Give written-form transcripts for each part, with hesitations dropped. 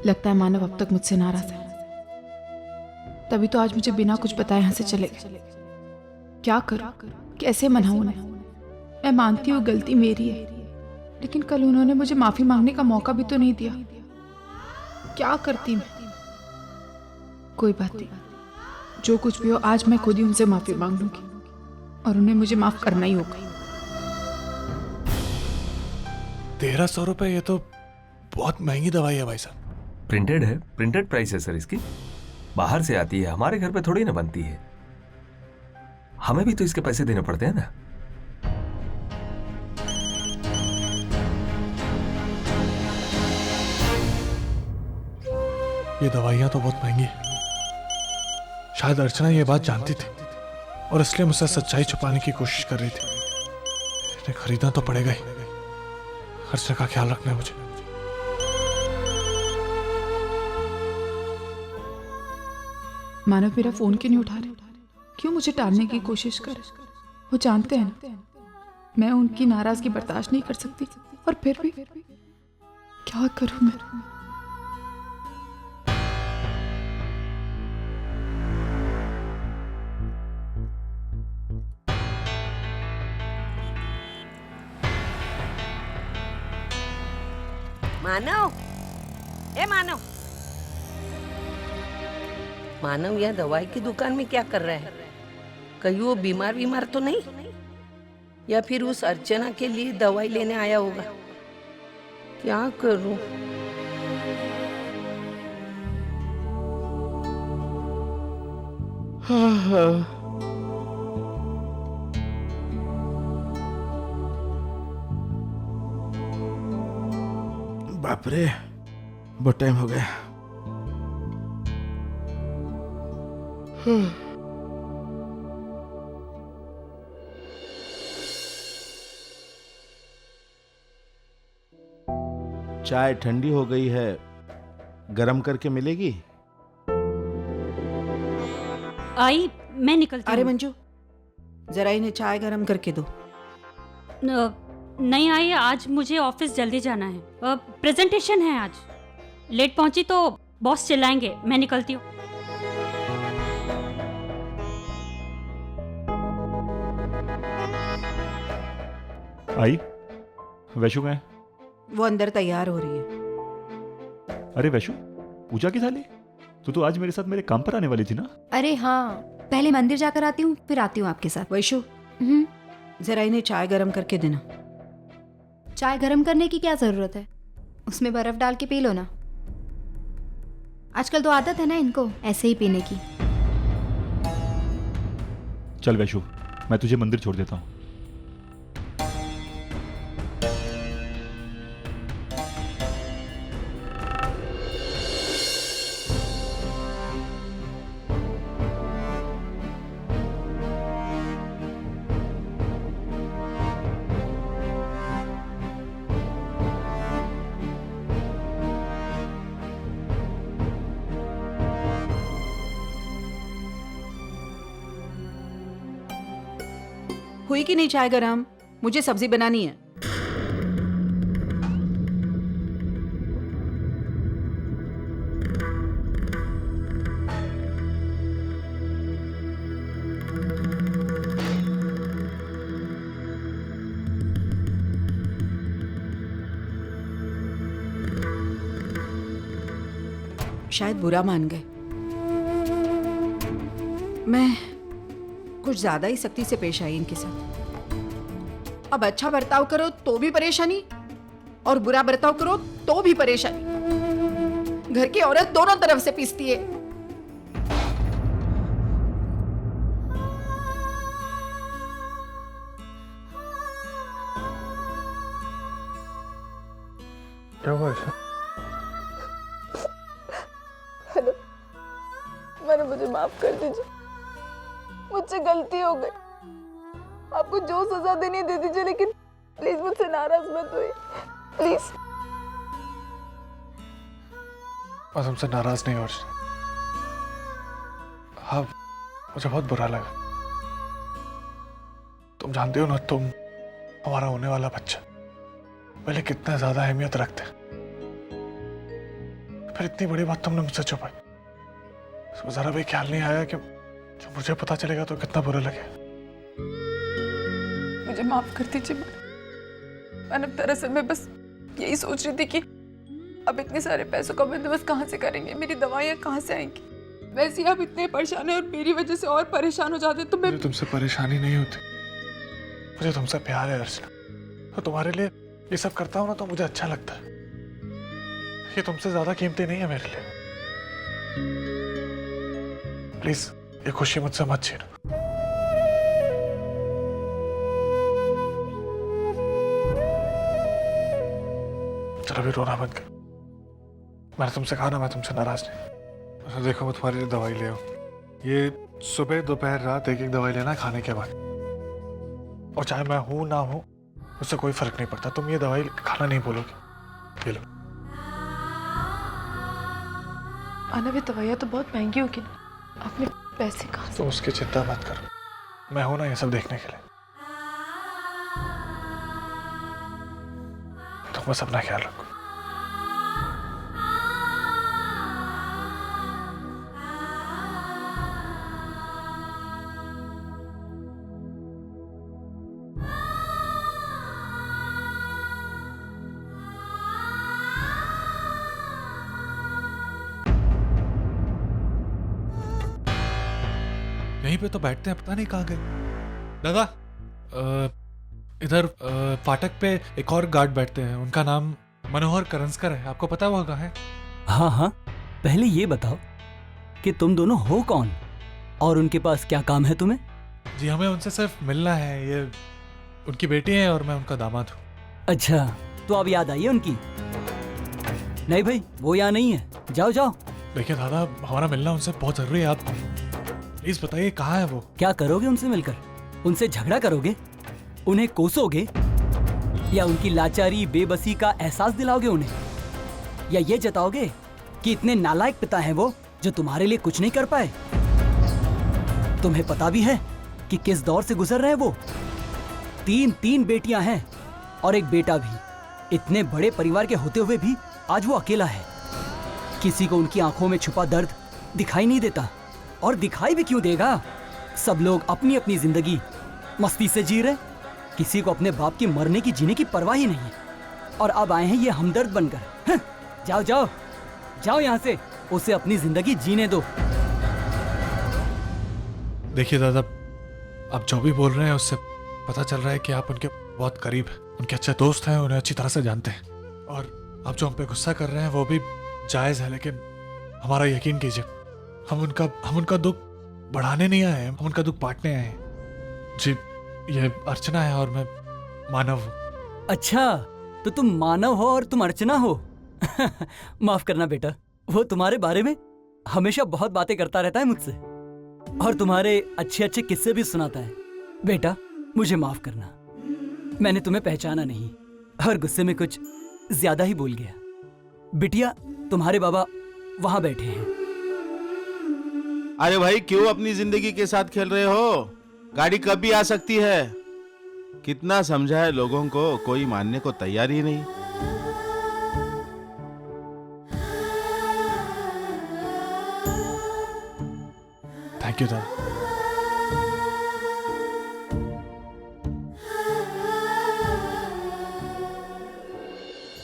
लगता है मानव अब तक मुझसे नाराज है, तभी तो आज मुझे बिना कुछ बताए यहाँ से चले गए। क्या करूं, कैसे मनाऊं उन्हें? मैं मानती हूँ गलती मेरी है, लेकिन कल उन्होंने मुझे माफी मांगने का मौका भी तो नहीं दिया। क्या करती मैं? कोई बात नहीं, जो कुछ भी हो आज मैं खुद ही उनसे माफी मांग लूंगी और उन्हें मुझे माफ करना ही होगा। 1300 रुपए, ये तो बहुत महंगी दवाई है भाई साहब। प्रिंटेड है, प्रिंटेड प्राइस है सर इसकी। बाहर से आती है, हमारे घर पे थोड़ी ना बनती है। हमें भी तो इसके पैसे देने पड़ते हैं ना। ये दवाइयां तो बहुत महंगी है। शायद अर्चना ये बात जानती थी और इसलिए मुझसे सच्चाई छुपाने की कोशिश कर रही थी। इन्हें खरीदना तो पड़ेगा ही। अर्चना का ख्याल रखना है मुझे। मानव मेरा फोन क्यों नहीं उठा रहे? क्यों मुझे टालने की कोशिश कर? वो जानते हैं ना मैं उनकी नाराजगी बर्दाश्त नहीं कर सकती, और फिर भी क्या करूं मैं? मानव, ए मानव, मानव यह दवाई की दुकान में क्या कर रहा है? कहीं वो बीमार तो नहीं, या फिर उस अर्चना के लिए दवाई लेने आया होगा? क्या करूं? बाप रे, बहुत टाइम हो गया। चाय ठंडी हो गई है, गरम करके मिलेगी? आई, मैं निकलती अरे हूँ। मंजू, जरा इन्हें चाय गरम करके दो। नहीं आई, आज मुझे ऑफिस जल्दी जाना है। प्रेजेंटेशन है आज, लेट पहुंची तो बॉस चिल्लाएंगे। मैं निकलती हूँ। आई, वैशु कहाँ है? वो अंदर तैयार हो रही है। अरे वैशु, पूजा की साली, तू तो आज मेरे साथ मेरे काम पर आने वाली थी ना? अरे हाँ, पहले मंदिर जाकर आती हूँ, फिर आती हूँ आपके साथ। वैशु, जरा इन्हें चाय गरम करके देना। चाय गरम करने की क्या जरूरत है? उसमें बर्फ डाल के पी लो ना। आजकल तो आदत है ना इनको ऐसे ही पीने की। चल वैशु, मैं तुझे मंदिर छोड़ देता हूँ। हुई कि नहीं चाय गरम? मुझे सब्जी बनानी है। शायद बुरा मान गए। मैं कुछ ज्यादा ही सख्ती से पेश आई इनके साथ। अब अच्छा बर्ताव करो तो भी परेशानी, और बुरा बर्ताव करो तो भी परेशानी। घर की औरत दोनों तरफ से पीसती है। क्या हुआ ऐसा? हेलो, मुझे माफ कर दीजिए, मुझसे गलती हो गई। आपको जो सजा देनी दे दीजिए, लेकिन प्लीज मुझसे नाराज मत होइए, प्लीज। बस हमसे नाराज नहीं हो। हाँ, मुझे बहुत बुरा लगा। तुम जानते हो ना, तुम हमारा होने वाला बच्चा पहले कितना ज्यादा अहमियत रखते, फिर इतनी बड़ी बात तुमने मुझसे छुपाई। इसमें जरा भी ख्याल नहीं आया कि जब मुझे पता चलेगा तो कितना बुरा लगे। मुझे माफ कर दीजिए मैडम, दरअसल मैं बस यही सोच रही थी कि अब इतने सारे पैसों का बंदोबस्त कहाँ से करेंगे, मेरी दवाइयाँ कहाँ से आएंगी। वैसे ही आप इतने परेशान हैं और मेरी वजह से और परेशान हो जाते तो मैं मुझे तुमसे परेशानी नहीं होती, मुझे तुमसे प्यार है अर्चना। तो तुम्हारे लिए ये सब करता हूँ ना तो मुझे अच्छा लगता है। ये तुमसे ज्यादा कीमती नहीं है मेरे लिए। प्लीज ये खुशी मुझसे मत छीनो। चलो अभी रोना बंद कर। मैंने तुमसे कहा ना मैं तुमसे नाराज नहीं। अच्छा देखो मैं तुम्हारे लिए दवाई ले आऊं। ये सुबह दोपहर रात एक एक दवाई लेना खाने के बाद, और चाहे मैं हूं ना हूं उससे कोई फर्क नहीं पड़ता। तुम ये दवाई खाना नहीं भूलोगे। ये लो। अनव दवाइयाँ तो बहुत महंगी होगी ना, अपने पैसे कहाँ से? तो उसकी चिंता मत करो, मैं हूं ना ये सब देखने के लिए। तुम बस अपना ख्याल रखो। यहीं पे तो बैठते हैं, पता नहीं कहाँ गए। दादा इधर फाटक पे एक और गार्ड बैठते हैं, उनका नाम मनोहर करंसकर है, आपको पता वो कहाँ है? हाँ हाँ, पहले ये बताओ कि तुम दोनों हो कौन और उनके पास क्या काम है तुम्हें? जी हमें उनसे सिर्फ मिलना है। ये उनकी बेटी है और मैं उनका दामाद हूँ। अच्छा, तो अब याद आई है उनकी? नहीं भाई, वो यहाँ नहीं है, जाओ जाओ। देखिए दादा, हमारा मिलना उनसे बहुत जरूरी है, आप प्लीज बताइए कहाँ है वो? क्या करोगे उनसे मिलकर? उनसे झगड़ा करोगे? उन्हें कोसोगे? या उनकी लाचारी बेबसी का एहसास दिलाओगे उन्हें? या ये जताओगे कि इतने नालायक पिता हैं वो जो तुम्हारे लिए कुछ नहीं कर पाए? तुम्हें पता भी है कि किस दौर से गुजर रहे हैं वो? तीन बेटियां हैं और एक बेटा भी। इतने बड़े परिवार के होते हुए भी आज वो अकेला है। किसी को उनकी आंखों में छुपा दर्द दिखाई नहीं देता, और दिखाई भी क्यों देगा? सब लोग अपनी अपनी जिंदगी मस्ती से जी रहे, किसी को अपने बाप की मरने की जीने की परवाह ही नहीं है। और अब आए हैं ये हमदर्द बनकर। जाओ जाओ जाओ यहाँ से, उसे अपनी जिंदगी जीने दो। देखिए दादा, आप जो भी बोल रहे हैं उससे पता चल रहा है कि आप उनके बहुत करीब हैं, उनके अच्छे दोस्त हैं, उन्हें अच्छी तरह से जानते हैं। और आप जो हम पे गुस्सा कर रहे हैं वो भी जायज है, लेकिन हमारा यकीन कीजिए, हम उनका दुख बढ़ाने नहीं आए हैं, हम उनका दुख बांटने आए हैं। जी ये अर्चना है और मैं मानव हूँ। अच्छा, तो तुम मानव हो और तुम अर्चना हो। माफ करना बेटा, वो तुम्हारे बारे में हमेशा बहुत बातें करता रहता है मुझसे, और तुम्हारे अच्छे अच्छे किस्से भी सुनाता है। बेटा मुझे माफ करना, मैंने तुम्हें पहचाना नहीं और गुस्से में कुछ ज्यादा ही बोल गया। बिटिया, तुम्हारे बाबा वहां बैठे हैं। अरे भाई, क्यों अपनी जिंदगी के साथ खेल रहे हो? गाड़ी कब भी आ सकती है। कितना समझा है लोगों को, कोई मानने को तैयार ही नहीं। थैंक यू दादा।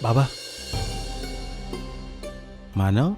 बाबा, मानव,